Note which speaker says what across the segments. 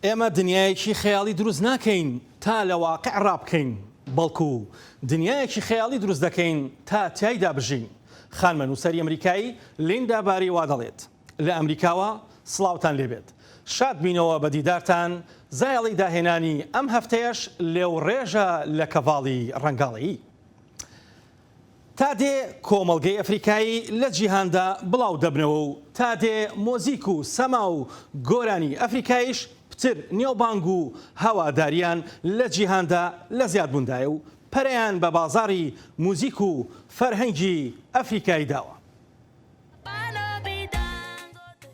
Speaker 1: ئێمە دنیایەکی خەیاڵی دروست ناکەین تا لە واقع ڕابکەین، بەڵکو دنیایەکی خەیاڵی دروست دەکەین تا تیایدا بژین. خانمە نووسەری ئەمریکایی لیندا باری وا دەڵێت لە ئەمریکاوە سڵاوتان لێبێت. شاد بینەوە بە دیدارتان. زایڵی داهێنانی ئەم هەفتەیەش لێو ڕێژە لە کەڤاڵی ڕەنگاڵی. تا دێ کۆمەڵگەی ئەفریقایی لە جیهاندا بڵاو دەبنەوە و تا دێ مۆزیک و سەما و گۆرانی ئەفریقاییش پتر نێوبانگ و هەواداریان لە جیهاندا لە زیادبووندایە و پەرەیان بە بازاڕی موزیک و فەرهەنگی ئەفریقایی داوە.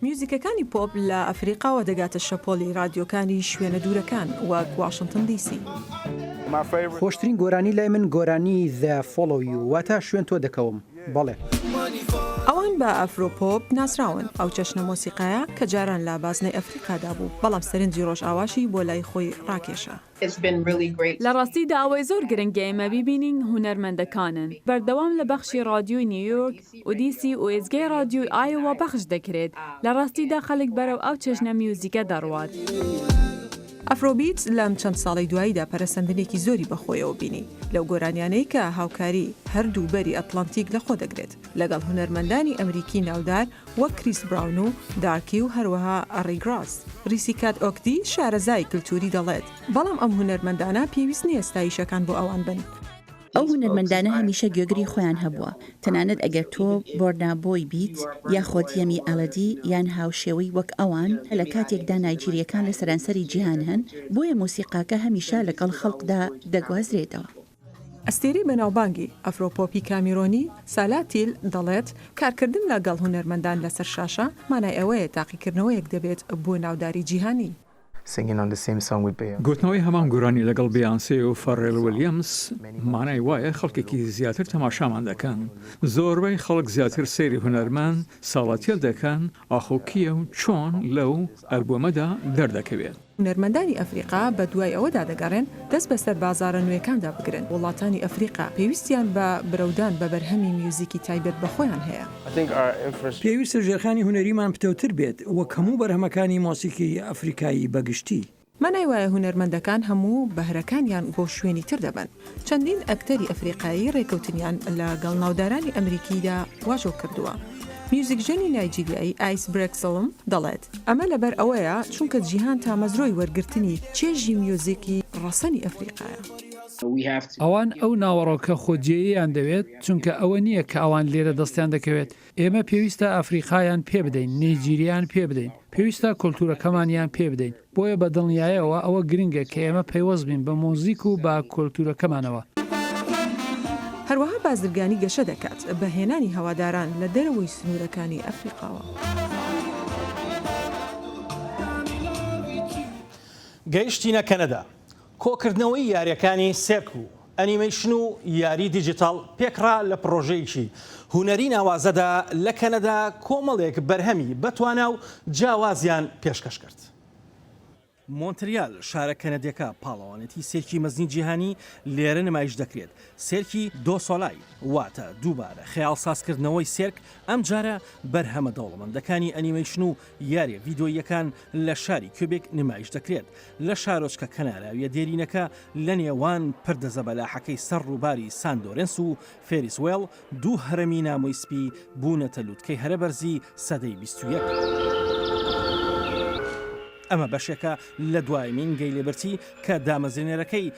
Speaker 2: میوزیکەکانی پۆپ لە ئەفریقاوە دەگاتە شەپۆلی رادیۆکانی شوێنە دوورەکان وەک واشنگتن دیسی.
Speaker 3: خۆشترین گۆرانی لای من گۆرانی The Follow You واتە شوێن تۆ دەکەوم. بەڵێ.
Speaker 2: ئەوان بە ئەفرۆپۆپ ناسراون. ئەو چەشنە مۆسیقایە کە جاران لە بازنەی ئەفریقادا بوو، بەڵام سەرنجی ڕۆژ ئاواشی بۆ لای خۆی ڕاکێشە.
Speaker 4: لە ڕاستیدا ئەوەی زۆر گرنگە ئێمە بیبینین هونەرمەندەکانن. بەردەوام لە بەخشی رادیۆی نیویۆرک و دیسی و ئێزگای رادیۆی ئایۆوا بەخش دەکرێت. لە ڕاستیدا خەڵک بەرەو ئەو چەشنە میوزیکە دەڕوات.
Speaker 2: ئەفرۆبیت لەم چەند ساڵی دواییدا پەرەسەندنێکی زۆری بەخۆیەوە بینی لەو گۆرانیانەی کە هاوکاری هەردوو بەری ئەتلانتیک لەخۆ دەگرێت لەگەڵ هونەرمەندانی ئەمریکی ناودار وەک کریس براون و دارکی و هەروەها ئەڕیگراس. ریسیکات ئۆکتی شارەزای کلتوری دەڵێت، بەڵام ئەم هونەرمەندانە پێویست نییە ستایشەکان بۆ ئەوان بن.
Speaker 5: ئەو هونەرمەندانە هەمیشە گوێگری خۆیان هەبووە، تەنانەت ئەگەر تۆ بۆرنابۆی بیت یاخۆت یەمی ئەلەدی یان هاوشێوەی وەک ئەوان لە کاتێکدا نایجیریەکان لە سەرانسەری جیهان هەن، بۆیە مۆسیقاکە هەمیشە لەگەڵ خەڵکدا دەگوازرێتەوە.
Speaker 2: ئەستێری بەناوبانگی ئەفرۆپۆپی کامیرۆنی سالاتیل دەڵێت کارکردن لەگەڵ هونەرمەندان لەسەر شاشە مانای ئەوەیە تاقیکردنەوەیەک دەبێت بۆ ناوداری جیهانی.
Speaker 6: گوتنەوەی هەمان گۆرانی لەگەڵ بیانسێ و فەڕێل ویلیەمس مانای وایە خەڵکێکی زیاتر تەماشامان دەکەن. زۆربەی خەڵک زیاتر سەیری هونەرمەند ساڵاتیل دەکەن ئاخۆکیە و چۆن لەو ئەلبۆمەدا دەردەکەوێت.
Speaker 2: هونەرمەندانی ئەفریقا بە دوای ئەوەدا دەگەڕێن دەست بەسەر بازارە نوێکاندا بگرن. وڵاتانی ئەفریقا پێویستیان بە برەودان بە بەرهەمی میوزیکی تایبەت بەخۆیان هەیە.
Speaker 7: پێویستە ژێرخانی هونەریمان پتەوتر بێت وەک هەموو بەرهەمەکانی مۆسیقی ئەفریقایی بەگشتی.
Speaker 2: مانای وایە هونەرمەندەکان هەموو بەهرەکانیان بۆ شوێنی تر دەبن. چەندین ئەکتەری ئەفریقایی ڕێکەوتنیان لەگەڵ ناودارانی ئەمریکیدا واژۆ کردووە. میوزیکژنی نایجیریایی ئایس برێکسڵم دەڵێت ئەمە لەبەر ئەوەیە چونکە جیهان تامەزرۆی وەرگرتنی چێژی میوزیکی ڕەسەنی ئەفریقایە.
Speaker 8: ئەوان ئەو ناوەڕۆکە خۆجێیان دەوێت چونکە ئەوە نییە کە ئەوان لێرە دەستیان دەکەوێت. ئێمە پێویستە ئەفریقایان پێ بدەین، نایجیریان پێ بدەین، پێویستە کۆلتورەکەمانیان پێ بدەین. بۆیە بە دڵنیایەوە ئەوە گرنگە کە ئێمە پەیوەست بین بە مۆزیک و بە کۆلتورەکەمانەوە.
Speaker 2: هەروەها بازرگانی گەشە دەکات بە هێنانی هەواداران لە دەرەوەی سنوورەکانی ئەفریقاوە.
Speaker 1: گەیشتینە کەنەدا. کۆکردنەوەی یاریەکانی سێرک و ئەنیمەیشن و یاری دیجیتال پێکرا لە پرۆژەیەکی هونەری ناوازەدا لە کەنەدا کۆمەڵێک بەرهەمی بەتوانە و جیاوازیان پێشکەش کرد. مۆنتریال شارە کەنەدیەکە پاڵەوانێتی سێرکی مەزنی جیهانی لێرە نمایش دەکرێت. سێرکی دۆ سۆلای واتە دووبارە خەیاڵ سازکردنەوەی سێرک ئەم جارە بەرهەمە دەوڵەمەندەکانی ئەنیمەیشن و یاریە ڤیدۆیەکان لە شاری کوبێک نمایش دەکرێت. لە شارۆچکە کەناراویە دێرینەکە لە نێوان پردەزە بەلاحەکەی سەر ڕووباری ساندۆرنس و فێریسوێڵ دوو هەرەمی نامۆی سپی بوونەتە لووتکەی هەرەبەرزی سەدەی 21. ئەمە بەشێکە لە دوایمین گەیلێبەرتی کە دامەزرێنەرەکەی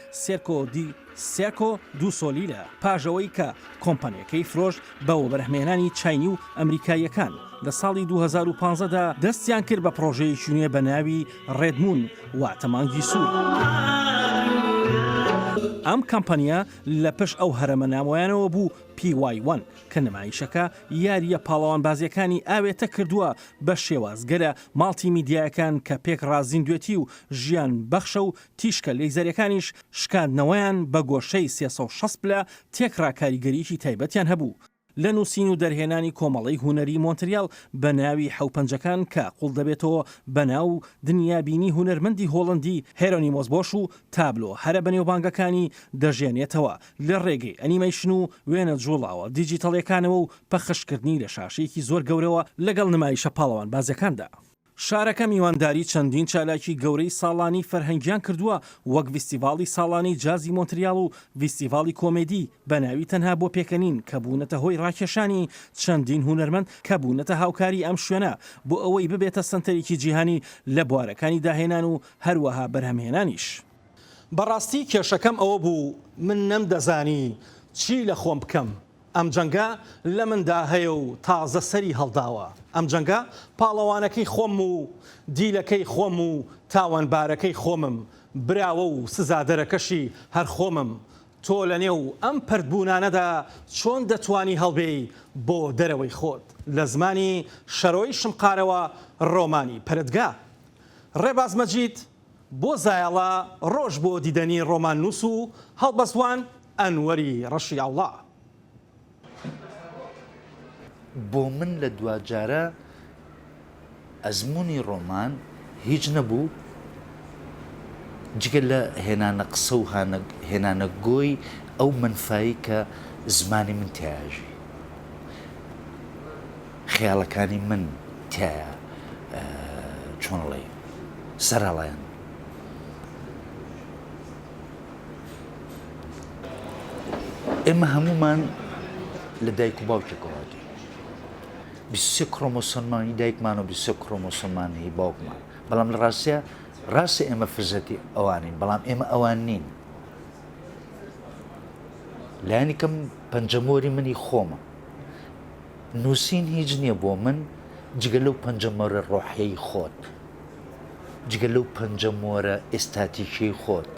Speaker 1: سێرکۆ دو سۆلیلە پاژەوەی کە کۆمپانیەکەی فرۆشت بەوە بەرهەمێنانی چاینی و ئەمریکایەکان لە ساڵی 2015دا دەستیان کرد بە پرۆژەیەکی نوێ بە ناوی ڕێدمون واتە مانگی سوور. ئەم کەمپانیا لە پشت ئەو هەرەمە نامۆیانەوە بوو PY1 کە نمایشەکە یاریە پاڵەوان بازیەکانی ئاوێتە کردووە بە شێوازگەرە ماڵتی میدیایەکان کە پێک ڕازیندوێتی و ژیان بەخشە و تیشکە لەیزەرەکانیش شکاندنەوەیان بە گۆشەی 360 پلە تێکڕا کاریگەریکی تایبەتیان هەبوو. لە نووسین و دەرهێنانی کۆمەڵی هونەری مۆنتریال بە ناوی حەوپەنجەکان کە قوڵ دەبێتەوە بە ناو دنیابینی هونەرمەندی هۆڵندی هێرۆنیمۆس بۆش و تابلۆ هەرە بەنێوبانگەکانی دەژێنێتەوە لە ڕێگەی ئەنیمەیشن و وێنە جوڵاوە دیجیتەڵیەکانەوە و پەخشکردنی لە شاشەیەکی زۆر گەورەوە لەگەڵ نمایشە پاڵەوان بازەکاندا. شارەکە میوانداری چەندین چالاکی گەورەی ساڵانی فەرهەنگیان کردووە وەک ڤیستیڤاڵی ساڵانی جازی مۆنتریال و ڤیستیڤاڵی کۆمێدی بە ناوی تەنها بۆ پێکەنین کە بوونەتە هۆی ڕاکێشانی چەندین هونەرمەند کە بوونەتە هاوکاری ئەم شوێنە بۆ ئەوەی ببێتە سنتەرێکی جیهانی لە بوارەکانی داهێنان و هەروەها بەرهەمهێنانیش. بەڕاستی کێشەکەم ئەوە بوو من نەمدەزانی چی لە خۆم بکەم. ئەم جەنگە لە مندا هەیە و تازە سەری هەڵداوە. ئەم جەنگە پاڵەوانەکەی خۆم و دیلەکەی خۆم و تاوانبارەکەی خۆمم براوە و سزادەرەکەشی هەر خۆمم. تۆ لە نێو ئەم پردبوونانەدا چۆن دەتوانی هەڵبێی بۆ دەرەوەی خۆت لە زمانی شەرۆی شمقارەوە ڕۆمانی پەرتگا. ڕێباز مەجید بۆ زایاڵا ڕۆژ بۆ دیدەنی ڕۆمان نووس و هەڵبەستوان ئەنوەری ڕەشی ئەوڵا.
Speaker 9: بۆ من لە دوجارە ئەزمموی ڕۆمان هیچ نەبوو جگە لە هێنانە قسە و هێنانە گۆی ئەو منفایی کە زمانی من تیاژی خەیاڵەکانی من تایە چۆنڵێ سەرهەڵیان ئێمە هەمومان لە دایک و باوکێکەوە 23 کرۆمۆسۆمانی دایکمان و 23 کرۆمۆسۆمانی باوکمان بەڵام لە ڕاستیە ڕاستی ئێمە فرزەتی ئەوانین بەڵام ئێمە ئەوان نین لایەنی کەم پەنجەمۆری منی خۆمە نووسین هیچ نییە بۆ من جگە لەو پەنجەمۆرە ڕۆحیەی خۆت جگە لەو پەنجەمۆرە ئێستاتیکیی خۆت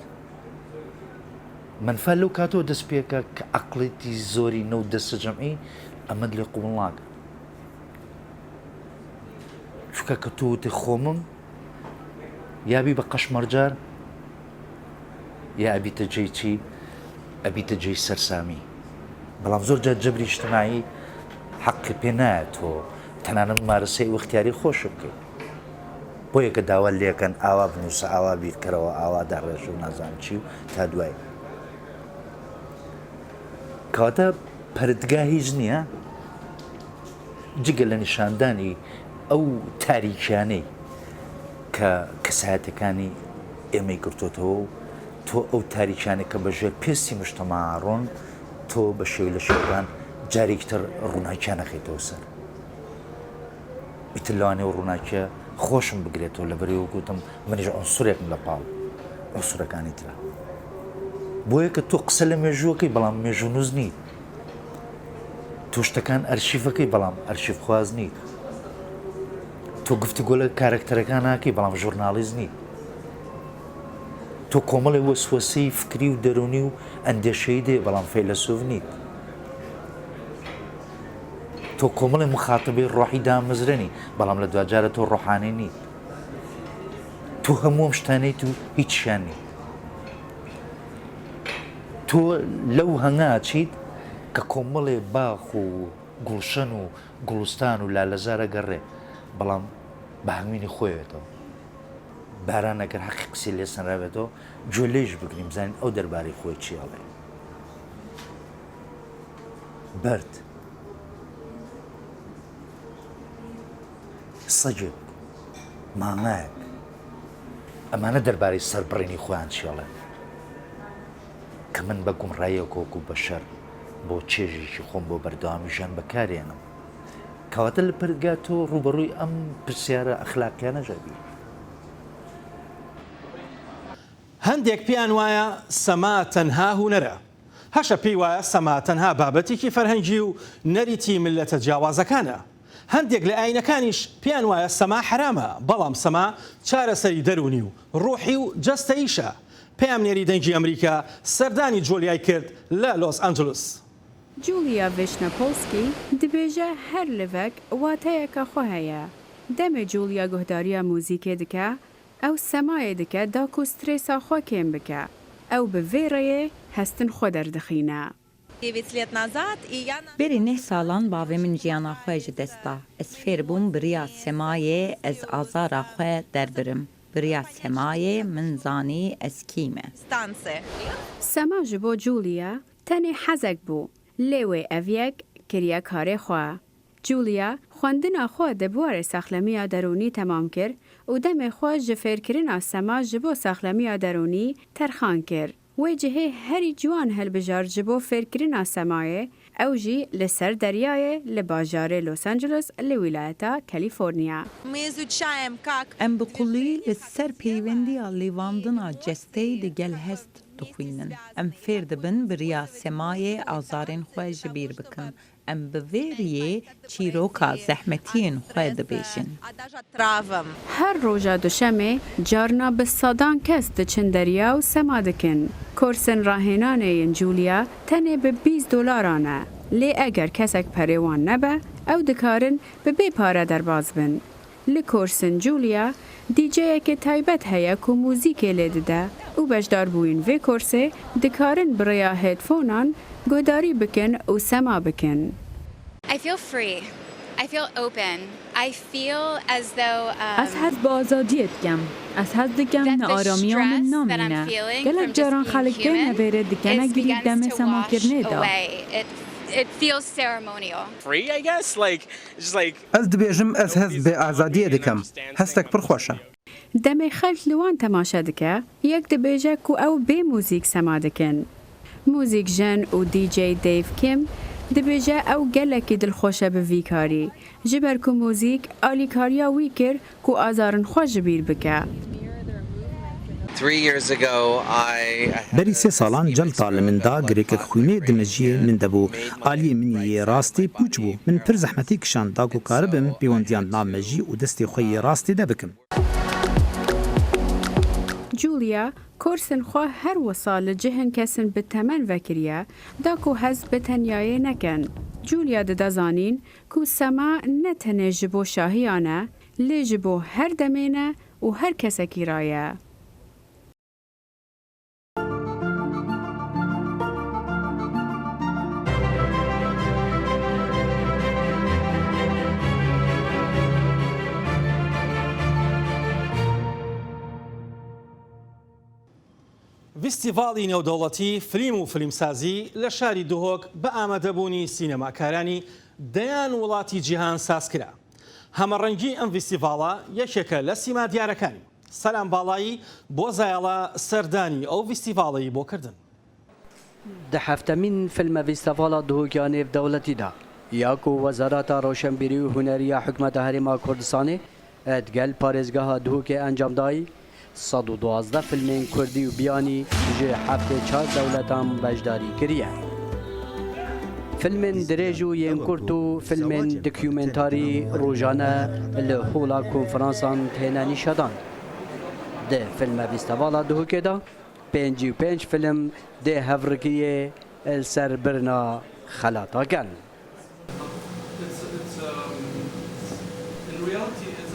Speaker 9: منفە لەو کاتەوە دەست پێکە کە عەقڵێتی زۆری نەو دەستە جەمعی ئەمەد لێ قوبڵ ناکە چکە کە تووتی خۆمم یابی بە قەشمەرجار یا ئەبیتە جێی چی ئەبیتە جێی سەرسامی بەڵام زۆر جار جەبری اجتماعی حەقی پێ نایە تۆ تەنانەت مارەسەی وەختیاری خۆش بکەیت بۆیە کە داوا لێکەن ئاوا بنووسە ئاوا بیرکەرەوە ئاوا داڕێژ و نازانم چی و تا دوای کەواتە پەرتگا هیچ نییە جگە لە نیشاندانی ئەو تاریکیانەی کە کەسایەتەکانی ئێمەی گرتوتەوە و تۆ ئەو تاریکیانە کە بەژێر پێستی مشتەماڕۆن تۆ بە شێو لە شێوان جارێکتر ڕووناکیان نەخیتەوە سەر ئیتر لەوانەیە ڕووناکیە خۆشم بگرێتەوە لەبەرەوە گوتم منیش ئەنسوورێکم لە پاڵ ئەنسوورەکانی ترە بۆیە کە تۆ قسە لە مێژووەکەی بەڵام مێژوو نووز نیت تۆ شتەکان ئەرشیفەکەی بەڵام ئەرشیف خواز نیت تۆ گفتوگۆ لە کارکتەرەکان ناکەی بەڵام ژۆرناڵیز نیت تۆ کۆمەڵی وەسوەسەی فکری و دەرونی و ئەندێشەی دێ بەڵام فەیلسوف نیت تۆ کۆمەڵی مخاتبەی ڕۆحی دامەزرێنی بەڵام لە دوجارە تۆ ڕۆحانی نیت تۆ هەموو ئەم شتانەیت و هیچیان نیت تۆ لەو هەنگا چیت کە کۆمەڵێ باخ و گوڵشەن و گوڵستان و لالەزارە گەڕێ بەڵام بە هەمینی خۆیەوێتەوە باران ئەگەر حەقی قسەی لێ سەنراوێتەوە گوێ لێش بگرین بزانین ئەو دەربارەی خۆی چیاڵێ بەرد سەجێک مانایەک ئەمانە دەربارەی سەربڕینی خۆیان چیاڵێن کە من بە گومڕایەکۆک و بەشەر بۆ چێژێکی خۆم بۆ بەردەوامی ژیان بەکارێنم کەواتە لە پەرتگا تۆ ڕوبەڕووی ئەم پرسیارە ئەخلاقیانە ژەبی
Speaker 1: هەندێک پێیان وایە سەما تەنها هونەرە هەشە پێی وایە سەما تەنها بابەتێکی فەرهەنگی و نەریتی ملەتە جیاوازەکانە هەندێک لە ئاینەکانیش پێیان وایە سەما حرامە بەڵام سەما چارەسەری دەرونی و ڕۆحی و جەستەیشە پەیامنێری دەنگی ئەمریکا سەردانی جۆلیای کرد لە لۆس ئەنجلس
Speaker 4: جولیا ڤێشنەپۆلسکی دەبێژە هەر لەڤەک واتەیەکە خۆ هەیە دەمێ جولیا گوهداریە موزیکێ دکە ئەو سەمایە دکە داک و سترێسا خۆ کێم بکە ئەو بڤێڕەیە هەستن خۆ دەردەخینە
Speaker 10: بێری نێ ساڵان باوێ من ژیانە خۆی دەستا ئەس فێر بووم بریا سەمایە ئەس ئازارا خۆ دەربرم بریا سەمایە من زانی ئەس کیمە
Speaker 4: سەما ji بۆ جولیا تەنێ حەزێک بوو لێوێ ئەڤیەک کریە کارێ خوا جولیا خوێندنا خۆ دەبوارێ ساخلەمیە دەرونی تەمام کرد و دەمێ خۆ ji fêrkirina sema ji bo saxlemiya derûnî terxan kir. Wê cihê herî ciwan helbijar ji bo fêrkirina semayê, ew jî li ser deryayê li bajarê Los Angeles li wîlayeta Kalîforniya.
Speaker 10: Em bi qulî li ser peyvendiya lêvandina cesteyê li gel hest dixwînin. Em fêr dibin biriya semayê azarên xwe ji bîr bikin. Em bi vê riyê çîroka zehmetiyên xwe dibêjin.
Speaker 4: Her roja duşemê carna bi sadan kes diçin derya û sema dikin. Korsên rahênanê yên Julia tenê bi $20 e. Lê eger kesek perê wan nebe, ew dikarin bi bê pare derbas bin. Li korsên Julia, DJyekê taybet heye ku mûzîkê lê dide û bejdarbûyên vê korsê dikarin bi rêya headphonan guhdarî bikin û sema bikin.
Speaker 11: I feel free. I feel open. I feel as though
Speaker 4: Ez hez bi azadiyê dikem. Ez hez dikem ne aramiya min namîne. Gelek caran xelek dê nevêrê dikene girî demê semakirinê da.
Speaker 11: It feels ceremonial.
Speaker 12: Free, I guess.
Speaker 3: Ez dibêjim ez hez bê azadiyê dikem. Hestek pir xweş e.
Speaker 4: Demê xelk li wan temaşe dike, yek dibêje ku ew bê mûzîk sema dikin. Mûzîk jen û DJ Dave Kim dibêje ew gelekî dilxweş e bi vî karî, ji ber ku mûzîk alîkariya wî kir ku azarin xwe ji bîr bike.
Speaker 13: Berî sê salan celta li min da girêkek xwînê di mejiyê min de bû. Aliyê min yê rastî pûç bû. Min pir zehmetî kişand da ku karibim pêwendiyan nav mejî û destê xwe yê rastî de bikim.
Speaker 4: Julia korsên xwe her wisa li cihên kesin bi temen vekiriye da ku hez bi tenyayê nekin. Julia dide zanîn ku sema ne tenê ji bo şahiyan e, lê ji bo her demê ne û her kesekî ra ye.
Speaker 1: فیستیڤاڵی نێودەوڵەتی فیلم و فیلمسازی لە شاری دهۆک بە ئامادەبوونی سینەماکارانی دەیان وڵاتی جیهان ساز کرا. هەمەڕەنگی ئەم فیستیڤاڵە یەکێکە لە سیما دیارەکانی. سەلام باڵایی بۆ زایاڵە سەردانی ئەو فیستیڤاڵی بۆ کردن.
Speaker 14: دەهەفتەمین فیلمە فیستیڤاڵە دهۆکیان نێودەوڵەتیدا یاک و وەزارەتە ڕۆشنبیری و هونەریە حکومەتە هەرێما کوردستانê دگەل پارێزگاها دهۆکê ئەنجامدایî 112 فیلمên Kurdî û biyanî ji heftê çar dewletan beşdarî kiriye. Filmên dirêj û yên Kurd û filmên dokûmentarî rojane li hola konferansan têne nîşedan. Di filme fîstevala Duhokê da 55 film dê hevrikiyê li ser birina xelata geln.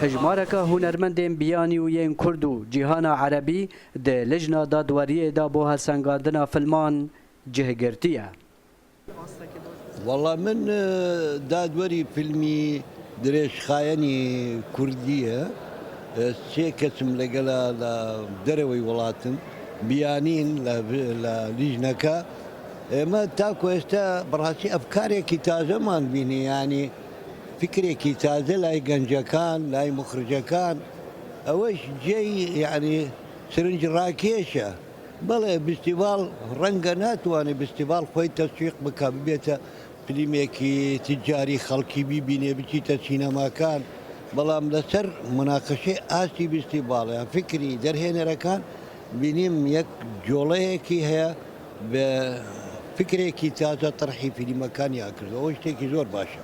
Speaker 14: Hejmareka hunermendên biyanî û yên Kurd û cîhana Erebî di lijna dadweriyê da bo helsengandina filman cihgirtiye.
Speaker 15: Valla min dadwerî filmî dirêjxayenî Kurdî ye. Sê kesim legela derewê welatin biyanîn li lijneka. Me taku êsta birastî efkarekî tazeman bînî yanî فكرێکی تازە لای گەنجەکان لای مخرجەکان ئەوەش جێی یعنی سرنج ڕاکێشە بەڵێ فیستیڤاڵ ڕەنگە ناتوانێت فیستیڤاڵ خۆی تەسویق بکە ببێتە فیلمێکی تجاری خەڵکی بیبینێ بچیتە سینەماکان بەڵام لەسەر مناقەشەی ئاستی فیستیڤاڵە فکری دەرهێنەرەکان بینیم یەک جۆڵەیەکی هەیە بە فکرێکی تازە تەرحی فیلمەکانیا کردو ئەوە شتێکی زۆر باشە.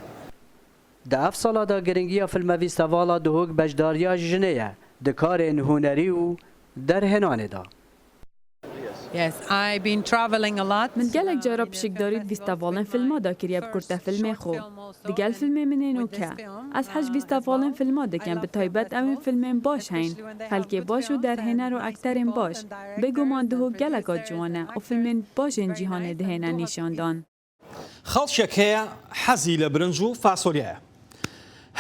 Speaker 14: Di ev sala da giringiya filme fîstevala Duhok bejdariya jinê ye di karên hunerî û derhênanê da.
Speaker 4: Min gelek cara pişikdarî fîstevalên filma da kiriye bi kurte filmê xwe. Di gel filmê min ên oke. Ez hej fîstevalên filma dikim bi taybet em ên filmên baş heyn. Xelkê baş û derhêner û ekterên baş. Bêguman Duhok geleka ciwan e û filmên başên cîhanê dihêne nîşandan.
Speaker 1: خەڵکێک هەیە حەزی لە برنج و فاسۆلیایە.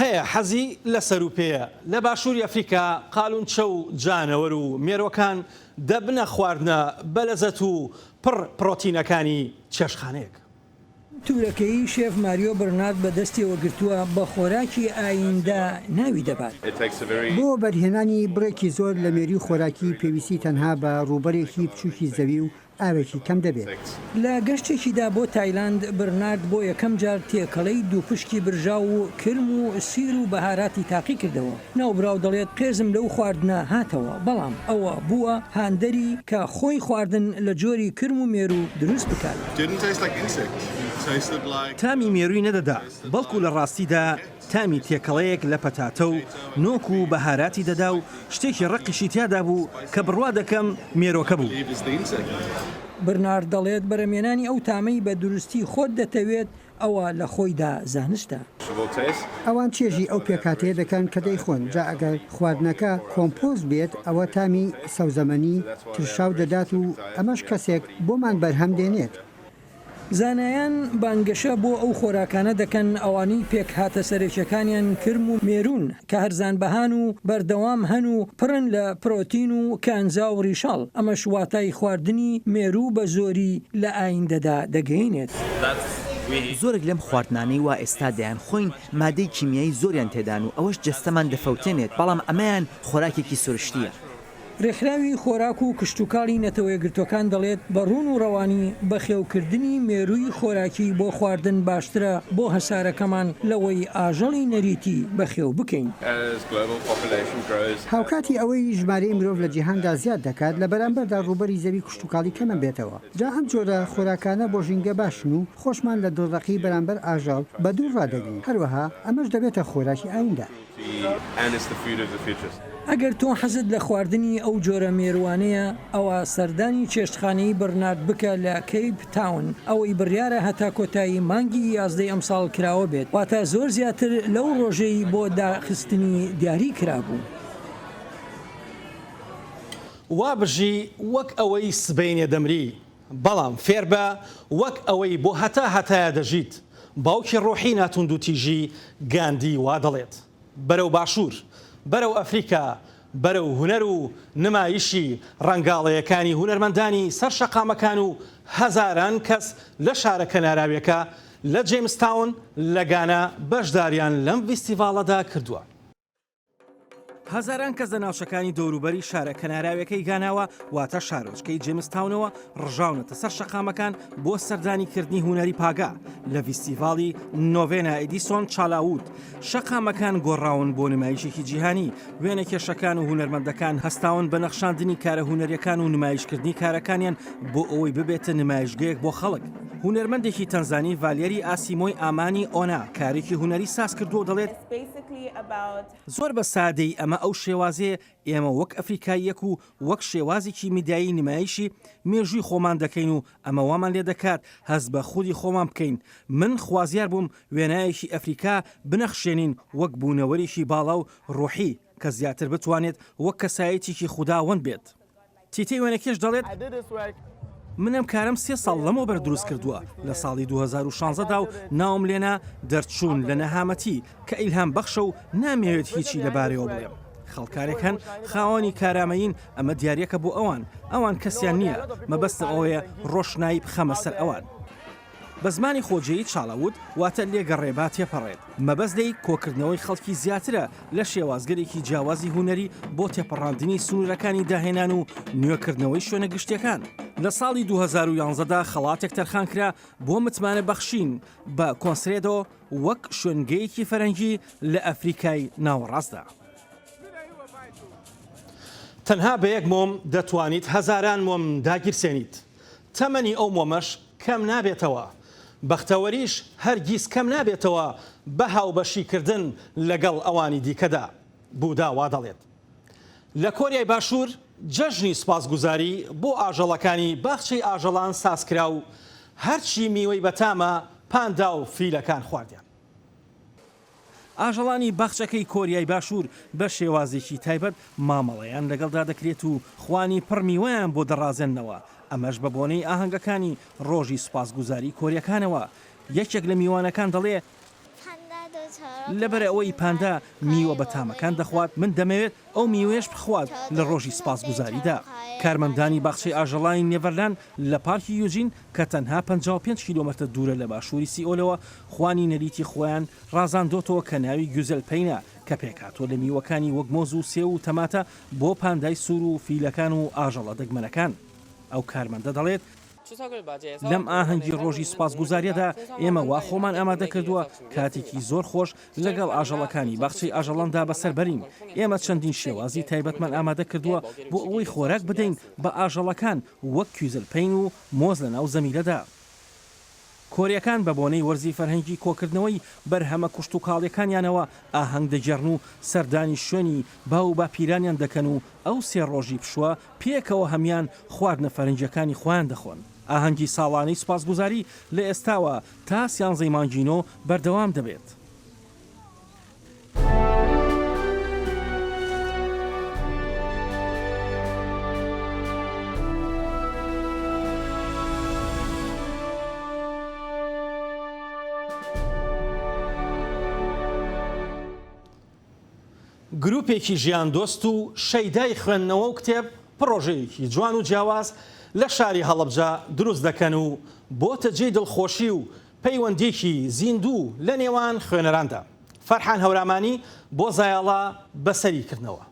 Speaker 1: هەیە حەزی لە سەروپەیە لە باشووری ئەفریقا قالونچە و جانەوەر و مێرۆکان دەبنە خواردنە بەلەزەت و پڕ پرۆتینەکانی چێشخانەیەک.
Speaker 7: تورەکەی شێف ماریۆ بەرنارد بەدەستیەوە گرتووە بە خۆراکی ئایندە ناوی دەبات.
Speaker 12: بۆ بەرهێنانی بڕێکی زۆر لە مێری خۆراکی پێویستی تەنها بە ڕووبەرێکی بچووکی زەوی و ئاوێکی کەم دەبێت.
Speaker 7: لە گەشتێکیدا بۆ تایلاند بەرنارد بۆ یەکەم جار تێکەڵەی دووپشکی برژاو و کرم و سیر و بەهاراتی تاقی کردەوە. ناوبراو دەڵێت پێزم لەو خواردنە هاتەوە، بەڵام ئەوە بووە هاندەری کە خۆی خواردن لە جۆری کرم و مێرو دروست بکات.
Speaker 1: تامی مێرووی نەدەدا، بەڵکو لە ڕاستیدا تامی تێکەڵەیەک لە پەتاتە و نۆک و بەهاراتی دەدا و شتێکی ڕقیشی تیادا بوو کە بڕوا دەکەم مێرۆکە بوو.
Speaker 7: بەرنارد دەڵێت بەرەمێنانی ئەو تامەی بە دروستی خۆت دەتەوێت ئەوە لە خۆیدا زانستە.
Speaker 12: ئەوان چێژی ئەو پێکاتەیە دەکەن کە دەیخۆن، جا ئەگەر خواردنەکە کۆمپۆز بێت ئەوە تامی سەوزەمەنی ترشاو دەدات و ئەمەش کەسێک بۆمان بەرهەم دێنێت.
Speaker 7: زانایان بانگەشە بۆ ئەو خۆراکانە دەکەن ئەوانەی پێک هاتە سەرێکیەکانیان کرم و مێرون کە هەرزان بەهان و بەردەوام هەن و پڕن لە پرۆتین و کانزا و ڕیشاڵ. ئەمەش واتای خواردنی مێرو بە زۆری لە ئایندەدا دەگەینێت.
Speaker 16: زۆرێک لەم خواردنانەی وا ئێستا دەیان خۆین مادەی کیمیایی زۆریان تێدان و ئەوەش جەستەمان دەفەوتێنێت، بەڵام ئەمەیان خۆراکێکی سروشتیە.
Speaker 7: ڕێکخراوی خۆراک و کشتتوکاڵی نەتەوەیەگرتوەکان دەڵێت بە ڕوون و ڕەوانی بەخێوکردنی مێرووی خۆراکی بۆ خواردن باشترە بۆ هەسارەکەمان لەوەی ئاژەڵی نەریتی بەخێو بکەین.
Speaker 12: هاوکاتی ئەوەی ژمارەی مرۆڤ لە جیهاندا زیاد دەکات لە بەرامبەردا ڕووبەری زەوی کشتتوکاڵی کەمە بێتەوە. جا ئەم جۆرە خۆراکانە بۆ ژینگە باشن و خۆشمان لە دۆڕەقی بەرامبەر ئاژەڵ بە دوور ڕادەگرین. هەروەها ئەمەش دەبێتە خۆراکی ئایندە.
Speaker 7: ئەگەر تۆ حەزت لە خواردنی ئەو جۆرە مێروانەیە ئەوە سەردانی چێشتخانەی بەرنارد بکە لە کەیپ تاون، ئەوەی بڕیارە هەتا کۆتایی مانگی 11 ئەمساڵ کراوە بێت، واتە زۆر زیاتر لەو ڕۆژەی بۆ داخستنی دیاری کرابوو.
Speaker 1: وا بژی وەک ئەوەی سبەینێ دەمری، بەڵام فێر بە وەک ئەوەی بۆ هەتایە دەژیت. باوکی ڕۆحی ناتوند و تیژی گاندی وا دەڵێت. بەرەو باشوور، بەرەو ئەفریقا، بەرەو هونەر و نمایشی ڕەنگاڵەیەکانی هونەرمەندانی سەر شەقامەکان و هەزاران کەس لە شارە کەناراویەکە لە جێمستاون لە گانا بەشداریان لەم فیستیڤاڵەدا کردووە. هەزاران کەس لە ناوچەکانی دەوروبەری شارە کەناراویەکەی گاناوە واتە شارۆچکەی جێمستاونەوە ڕژاونەتە سەر شەقامەکان بۆ سەردانیکردنی هونەری پاگا لە فیستیڤاڵی نۆڤێنا ئێدیسۆن چالاوود. شەقامەکان گۆڕاون بۆ نمایشێکی جیهانی، وێنە کێشەکان و هونەرمەندەکان هەستاون بە نەخشاندنی کارە هونەریەکان و نمایشکردنی کارەکانیان بۆ ئەوەی ببێتە نمایشگەیەک بۆ خەڵک. هونەرمەندێکی تەنزانی ڤالێری ئاسیمۆی ئامانی ئۆنا کارێکی هونەری ساز کردو و دەڵێت زۆر بە سادەی ئەمە ئەو شێوازەیە ئێمە وەک ئەفریقاییەک و وەک شێوازێکی میدیایی نمایشی مێژووی خۆمان دەکەین و ئەمە وامان لێ دەکات هەست بە خودی خۆمان بکەین. من خوازیار بووم وێنایەکی ئەفریقا بنەخشێنین وەک بوونەوەریشی باڵا و ڕۆحی کە زیاتر بتوانێت وەک کەسایەتێکی خوداوەند بێت. تیتەی وێنەکەش دەڵێت منم کارم 3 ساڵ لەمەوە بەر دروست کردووە. لە ساڵی 2016دا و ناوم لێنا دەرچوون لە نەهامەتی کە ئیلهام بەخشە و نامەوێت هیچی لەبارەوە بڵێم. خەڵکارێکن خاوەنی کارامەیین ئەمە دیارەکە بۆ ئەوان کەسیان نییە، مەبەستم ئەوەیە ڕۆشنایی بخەمە سەر ئەوان. بە زمانی خۆجەیی چاڵەوود واتە لێگەڕێبات تێپەڕێت. مەبەستدەی کۆکردنەوەی خەڵکی زیاترە لە شێوازگەرێکی جیاوازی هونەری بۆ تێپەڕاندنی سنوورەکانی داهێنان و نوێکردنەوەی شوێنە گشتیەکان. لە ساڵی 2011دا خەڵاتێک تەرخانکرا بۆ متمانە بەخشین بە کۆنسرێدۆ وەک شوێنگەیەکی فەرەنگی لە ئەفریقای ناوەڕاستدا. تەنها بە یەک مۆم دەتوانیت هەزاران مۆم داگیرسێنیت. تەمەنی ئەو مۆمەش کەم نابێتەوە. بەختەوەریش هەرگیز کەم نابێتەوە بە هاوبەشیکردن لەگەڵ ئەوانی دیکەدا. بوودا وا دەڵێت. لە کۆریای باشوور جەژنی سوپاسگوزاری بۆ ئاژەڵەکانی باخچەی ئاژەڵان سازکرا و هەرچی میوەی بەتامە پاندا و فیلەکان خواردیان. ئاژەڵانی باخچەکەی کۆریای باشوور بە شێوازێکی تایبەت مامەڵەیان لەگەڵدا دەکرێت و خوانی پڕمیوەیان بۆ دەڕازێننەوە. ئەمەش بە بۆنەی ئاهەنگەکانی ڕۆژی سوپاسگوزاری کۆریەکانەوە. یەکێک لە میوانەکان دەڵێ لەبەر ئەوەی پاندا میوە بەتامەکان دەخوات من دەمەوێت ئەو میوەیەش بخوات لە ڕۆژی سپاسگوزاریدا. کارمەندانی باخچەی ئاژەڵانی نێڤەرلاند لە پارکی یوجین کە تەنها 55 کیلۆمەتر دوورە لە باشووری سیئۆلەوە خوانی نەریتی خۆیان ڕازاندۆتەوە کە ناوی گوزل پەینە کە پێکاتۆ لە میوەکانی وەک مۆز و سێو و تەماتە بۆ پاندای سوور و فیلەکان و ئاژەڵە دەگمەنەکان. ئەو کارمەندە دەڵێت لەم ئاهەنگی ڕۆژی سپاسگوزاریەدا ئێمە وا خۆمان ئامادە کردووە کاتێکی زۆر خۆش لەگەڵ ئاژەڵەکانی باخچەی ئاژەڵاندا بەسەر بەرین. ئێمە چەندین شێوازی تایبەتمان ئامادە کردووە بۆ ئەوەی خۆراک بدەین بە ئاژەڵەکان وەک کوێزلپەین و مۆز لە ناو زەمیرەدا. کۆریەکان بە بۆنەی وەرزی فەرهەنگی کۆکردنەوەی بەرهەمە کوشت و کاڵیەکانیانەوە ئاهەنگ دەجێڕن و سەردانی شوێنی باو با پیرانیان دەکەن و ئەو سێ ڕۆژی پشووە پێکەوە هەمان خواردنە فەرنجەکانی خۆیان دەخۆن. ئاهەنگی ساڵانەی سوپاسگوزاری لە ئێستاوە تا 11 مانگینۆ بەردەوام دەبێت. گروپێکی ژیان دۆست و شەیدای خوێندنەوە و کتێب پرۆژەیەکی جوان و جیاواز لە شاری هەڵەبجە دروست دەکەن و بۆتە جێی دڵخۆشی و پەیوەندێکی زیندوو لە نێوان خوێنەراندا. فەرحان هەورامانی بۆ زایاڵا بەسەریکردنەوە.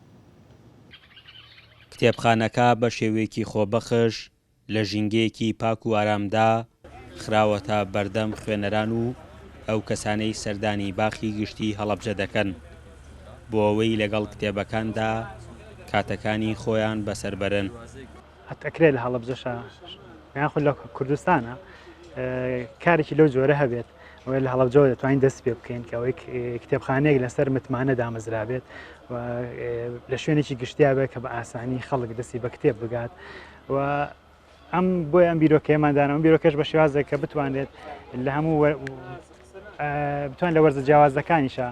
Speaker 17: کتێبخانەکە بە شێوەیەکی خۆبەخش لە ژینگەیەکی پاک و ئارامدا خراوەتە بەردەم خوێنەران و ئەو کەسانەی سەردانی باخی گشتی هەڵەبجە دەکەن بۆ ئەوەی لەگەڵ کتێبەکاندا کاتەکانی خۆیان بەسەربەرن.
Speaker 18: ئەتەکرێت لە هەڵەبجەشە یان خۆ لە کوردستانە کارێکی لەو جۆرە هەبێت ئەوەی لە هەڵەبجەوە دەتوانین دەست پێ بکەین کە ئەوەی کتێبخانەیەک لەسەر متمانە دامەزرابێت و لە شوێنێکی گشتیا بێت کە بە ئاسانی خەڵک دەستی بە کتێب بگات و ئەم بۆی ئەم بیرۆکەیەماندانە ئەم بیرۆکەش بە شێوازێک کە بتوانێت لە هەموو بتوان لە وەرزە جیاوازەکانیشە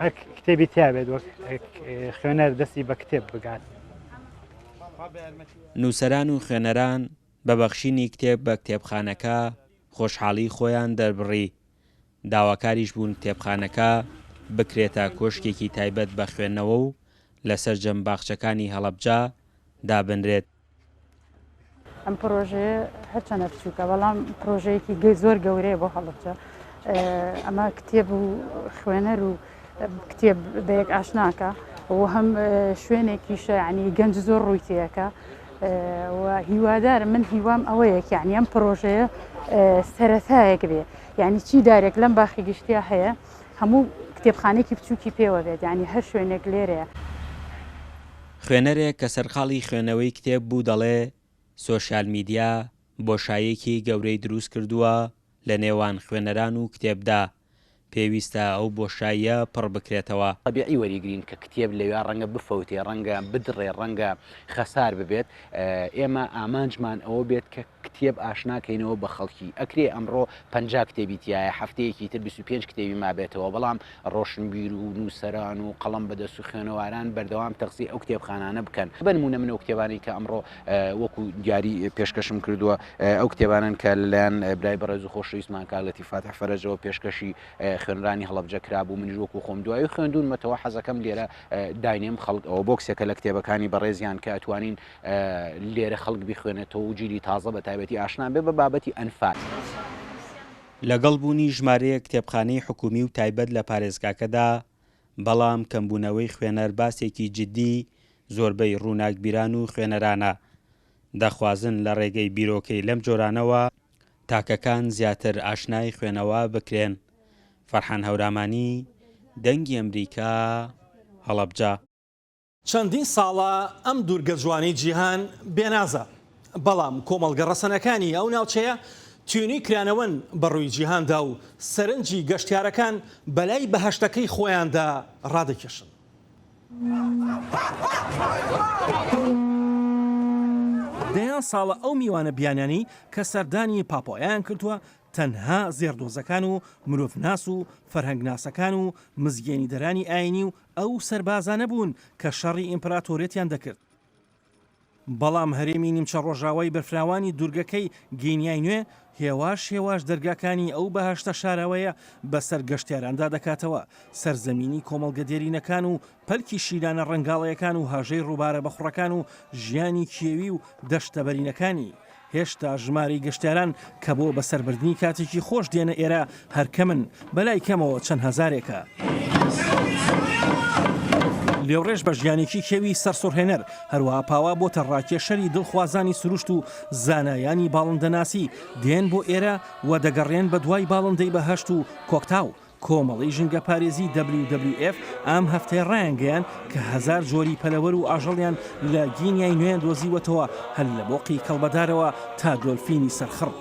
Speaker 18: هەر کتێبی تیابێت وەک خوێنەر دەستی بە کتێب بگات.
Speaker 17: نووسەران و خوێنەران بە بەخشینی کتێب بە کتێبخانەکە خۆشحاڵی خۆیان دەربڕی. داواکاریش بوون کتێبخانەکە بکرێتە کۆشکێکی تایبەت بە خوێندنەوە و لەسەر جەم باخچەکانی هەڵەبجە دابنرێت.
Speaker 19: ئەم پرۆژەیە هەرچەندە بچووکە بەڵام پرۆژەیەکی زۆر گەورەیە بۆ هەڵەبجە. ئەمە کتێب و خوێنەر و کتێب بەیەک ئاشناکە و هەم شوێنێکیشە ینی گەنج زۆر ڕووی تێیەکە و هیوادارم من هیوام ئەوەیەک یعنی ئەم پرۆژەیە سەرەتایەک بێ یعنی چی دارێک لەم باخی گشتیا هەیە هەموو کتێبخانێکی بچووکی پێوە بێت ینی هەر شوێنێک لێرەیە.
Speaker 17: خوێنەرێک کە سەرخاڵی خوێنەوەی کتێب بوو دەڵێ سۆشیال میدیا بۆشایەکی گەورەی دروست کردووە لە نێوان خوێنەران و کتێبدا. پێویستە ئەو بۆشاییە پڕ بکرێتەوە.
Speaker 20: طبیعی وەریگرین کە کتێب لەوێ ڕەنگە بفەوتێ ڕەنگە بدڕێ ڕەنگە خەسار ببێت. ئێمە ئامانجمان ئەوە بێت کە کتێب ئاشناکەینەوە بە خەڵکی. ئەکرێ ئەمڕۆ 50 کتێبی تایە هەفتەیەکی تر 25 کتێبی مابێتەوە بەڵام ڕۆشنبیر و نووسەران و قەڵەم بەدەست و خوێنەواران بەردەوام تەخسی ئەو کتێبخانانە بکەن. بنمونە من ئەو کتێبانی کە ئەمڕۆ وەکو دیاری پێشکەشم کردووە ئەو کتێبانن کە لەلایەن برای بەڕێز و خۆشەویستمان کاڵەتی فاتح فەرەجەوە پێشکەشی خوێنرانی هەڵەبجە کرابوو من وەکو خۆم دوایی خوێندونمەتەوە حەزەکەم لێرە داینێم خەڵک ئەوە بۆکسێکە لە کتێبەکانی بەڕێزیان کە ئەتوانین لێرە خەڵک بخوێنێتەوە و جیلی تازە بە تایبەتی ئاشنا بێ بە بابەتی ئەنفال.
Speaker 17: لەگەڵ بوونی ژمارەیە کتێبخانەی حکومی و تایبەت لە پارێزگاکەدا بەڵام کەمبوونەوەی خوێنەر باسێکی جددی زۆربەی ڕووناکبیران و خوێنەرانە دەخوازن لە ڕێگەی بیرۆکەی لەم جۆرانەوە تاکەکان زیاتر ئاشنای خوێنەوە بکرێن. فەرحان هەورامانی دەنگی ئەمریکا هەڵەبجە.
Speaker 1: چەندین ساڵە ئەم دوورگە جوانی جیهان بێنازە بەڵام کۆمەڵگە ڕەسەنەکانی ئەو ناوچەیە تیونی کرانەوەن بەڕووی جیهاندا و سەرنجی گەشتیارەکان بەلای بەهەشتەکەی خۆیاندا ڕادەکێشن. دەیان ساڵە ئەو میوانە بیانیانی کە سەردانی پاپۆیان کردووە تەنها زێردۆزەکان و مرۆڤناس و فەرهەنگناسەکان و مزگەێنی دەرانی ئاینی و ئەو سەربازانە بوون کە شەڕی ئیمپراتۆرێتیان دەکرد. بەڵام هەرێمی نیمچە ڕۆژاوای بەرفراوانی دوورگەکەی گینیای نوێ هێواش دەرگاکانی ئەو بەهشتە شارەوەیە بەسەر گەشتیاراندا دەکاتەوە. سەرزەمینی کۆمەڵگە دێرینەکان و پەلکی شیرانە ڕەنگاڵەکان و هاژەی ڕووبارە بەخوڕەکان و ژیانی کێوی و دەشتەبەرینەکانی. هێشتا ژماری گەشتیاران کە بۆ بەسەربردنی کاتێکی خۆش دێنە ئێرە هەرکەمن بەلای کەمەوە چەند هەزارێکە. لێوڕێژ بە ژیانێکی کێوی سەرسوڕهێنەر هەروەها پاوا بۆتە ڕاکێشەری دڵخوازانی سروشت و زانایانی باڵندەناسی دێن بۆ ئێرە و دەگەڕێن بە دوای باڵندەی بەهەشت و کۆکتاو. کۆمەڵی ژنگە پارێزی WWF ئەم هەفتەی ڕایانگەیان کە 1000 جۆری پەلەوەر و ئاژەڵیان لە گینیای نوێیان دۆزیوەتەوە هەر لە بۆقی کەڵبەدارەوە تا دۆلفینی سەرخڕ.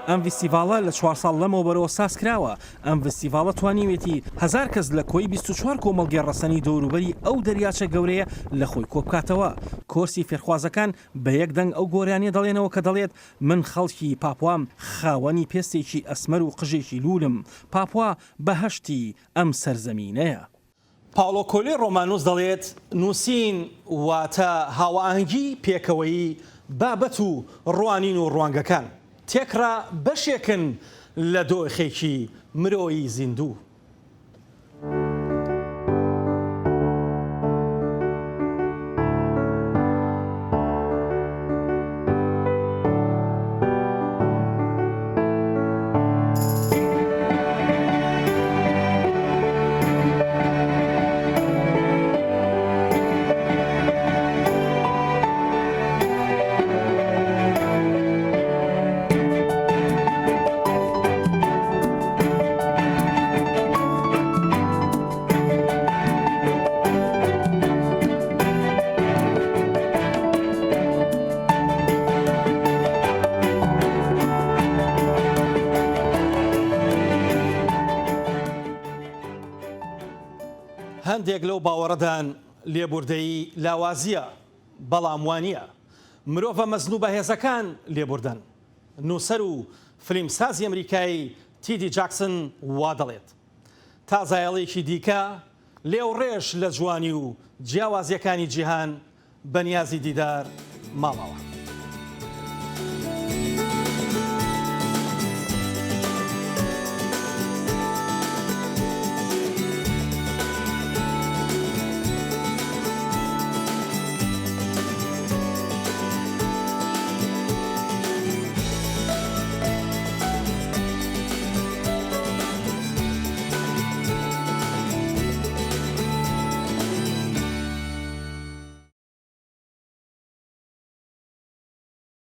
Speaker 1: ئەم ڤیستیڤاڵە لە 4 ساڵ لەمەوە بەرەوە ساز کراوە. ئەم ڤیستیڤاڵە توانیوێتی 1000 کەس لە کۆی 24 کۆمەڵگەی ڕەسەنی دەوروبەری ئەو دەریاچە گەورەیە لە خۆی کۆبکاتەوە. کۆرسی فێرخوازەکان بە یەک دەنگ ئەو گۆرانیە دەڵێنەوە کە دەڵێت من خەڵکی پاپوام خاوەنی پێستێکی ئەسمەر و قژێکی لولم. پاپوا بەهەشتی ئەم سەرزەمینەیە. پاولۆ کۆلێ ڕۆمانوس دەڵێت نووسین واتە هاوەئەنگی پێکەوەی بابەت و ڕوانین و ڕوانگەکان. تێکرا بەشێکن لە دۆخێکی مرۆیی زیندوو. هەندێک لەو باوەڕەدان لێبوردەیی لاوازیە بەڵام وانە مرۆڤە مەزنوو بەهێزەکان لێبوردن. نووسەر و فلیمسازی ئەمریکایی تیدی جاکسن وا دەڵێت تازایەڵێکی دیکە لێوڕێژ لە جوانی و جیاوازیەکانی جیهان بەنیازی دیدار ماڵەوە.